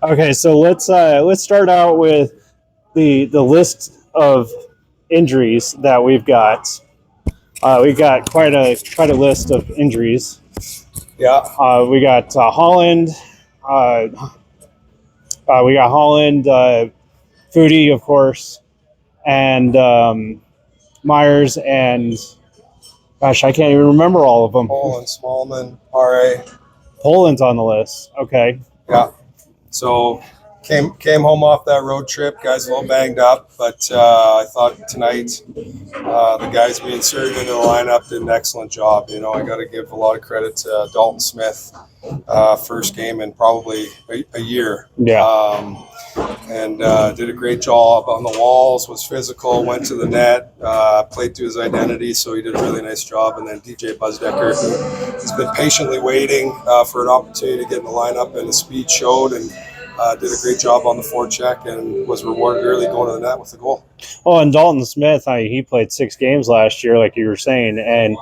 Okay, so let's start out with the list of injuries that we've got. We've got quite a list of injuries. Yeah. We got Holland. Uh, we got Holland, Foodie, of course, and Myers, and gosh, I can't even remember all of them. Poland, Smallman, RA. Poland's on the list. Okay. Yeah. So came home off that road trip. Guys a little banged up, but I thought tonight the guys we inserted into the lineup did an excellent job. You know, I got to give a lot of credit to Dalton Smith. First game in probably a year. Yeah. And did a great job on the walls, was physical, went to the net, played to his identity, so he did a really nice job. And then DJ Buzdecker has been patiently waiting for an opportunity to get in the lineup, and the speed showed, and did a great job on the forecheck and was rewarded early going to the net with the goal. Oh, and Dalton Smith, he played 6 games last year, like you were saying, and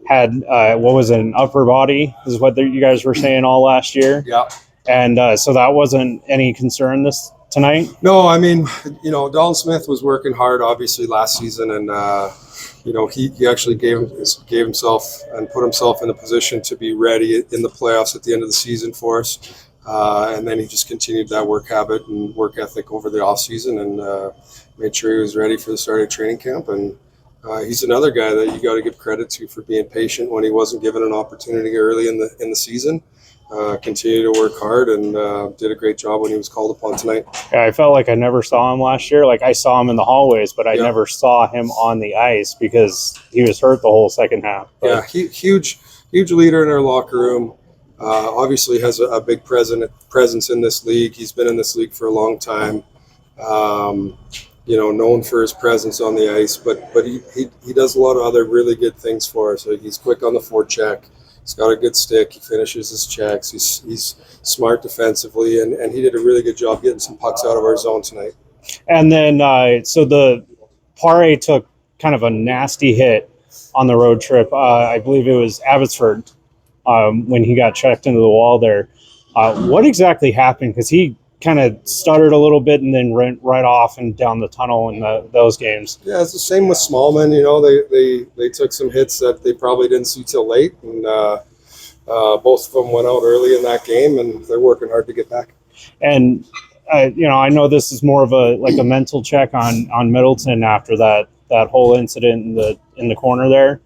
had what was it, an upper body is what you guys were saying all last year. Yeah. And so that wasn't any concern this tonight? No, I mean, you know, Dalton Smith was working hard obviously last season, and you know, he actually gave himself and put himself in a position to be ready in the playoffs at the end of the season for us. And then he just continued that work habit and work ethic over the off season, and made sure he was ready for the start of training camp. And he's another guy that you got to give credit to for being patient when he wasn't given an opportunity early in the season. Continued to work hard, and did a great job when he was called upon tonight. Yeah, I felt like I never saw him last year. Like I saw him in the hallways, but I never saw him on the ice because he was hurt the whole second half. But yeah, huge leader in our locker room. Obviously has a big presence in this league. He's been in this league for a long time. You know, known for his presence on the ice, but he does a lot of other really good things for us. So he's quick on the forecheck. He's got a good stick. He finishes his checks. He's smart defensively, and he did a really good job getting some pucks out of our zone tonight. And then, so the Pare took kind of a nasty hit on the road trip. I believe it was Abbotsford when he got checked into the wall there. What exactly happened? Because he kind of stuttered a little bit and then went right off and down the tunnel in those games. Yeah, it's the same with Smallman. You know, they took some hits that they probably didn't see till late, and both of them went out early in that game, and they're working hard to get back. And you know, I know this is more of a mental check on Middleton after that whole incident in the corner there.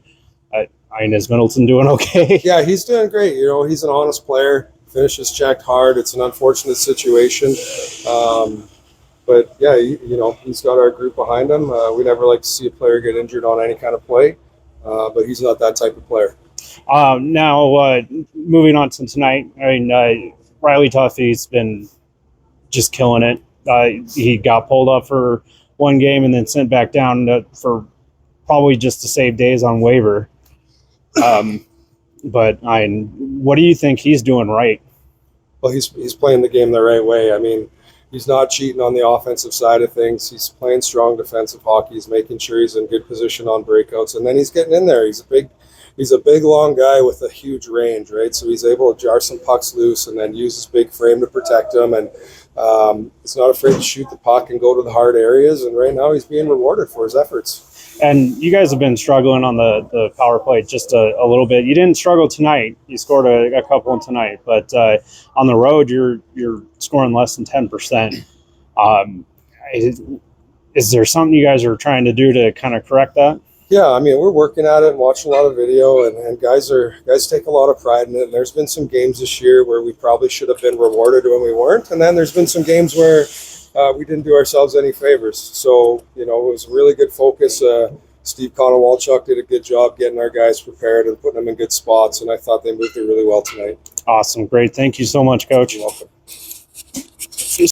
I mean, is Middleton doing okay? Yeah, he's doing great. You know, he's an honest player. Finishes checked hard. It's an unfortunate situation. But yeah, you know, he's got our group behind him. We never like to see a player get injured on any kind of play, but he's not that type of player. Now, moving on to tonight, I mean, Riley Tuffy's been just killing it. He got pulled up for one game and then sent back down for probably just to save days on waiver. But what do you think he's doing right? Well, he's playing the game the right way. I mean, he's not cheating on the offensive side of things. He's playing strong defensive hockey. He's making sure he's in good position on breakouts, and then he's getting in there. He's a big, long guy with a huge range, right? So he's able to jar some pucks loose and then use his big frame to protect them. And he's not afraid to shoot the puck and go to the hard areas. And right now he's being rewarded for his efforts. And you guys have been struggling on the power play just a little bit. You didn't struggle tonight. You scored a couple tonight, but on the road you're scoring less than 10%. Is there something you guys are trying to do to kind of correct that? Yeah, I mean, we're working at it and watching a lot of video, and guys take a lot of pride in it. And there's been some games this year where we probably should have been rewarded when we weren't, and then there's been some games where we didn't do ourselves any favors. So, you know, it was a really good focus. Steve Konowalchuk did a good job getting our guys prepared and putting them in good spots, and I thought they moved it really well tonight. Awesome. Great. Thank you so much, Coach. You're welcome.